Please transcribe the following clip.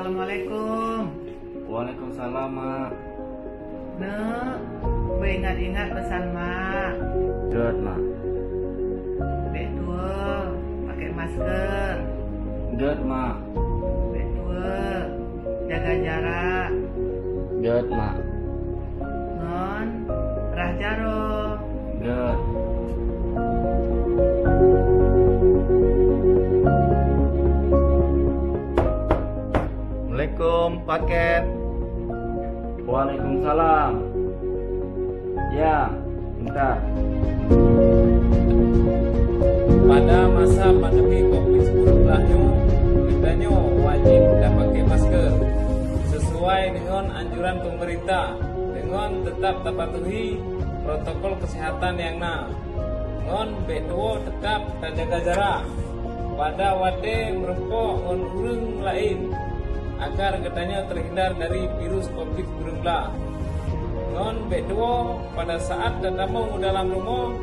Assalamualaikum. Waalaikumsalam, Mak. Nek, beringat-ingat pesan Mak. Good, Mak. Betul, pakai masker. Good, Mak. Betul, jaga jarak. Good, Mak. Non, rah jaro. Good. Assalamualaikum, paket. Waalaikumsalam. Ya, bentar. Pada masa pandemi COVID-19 kita wajib pakai masker sesuai dengan anjuran pemerintah dengan tetap patuhi protokol kesehatan yang ngon B2 tetap jaga jarak pada wade merempok urung lain agar katanya terhindar dari virus COVID-19. Non B2 pada saat datang dalam rumah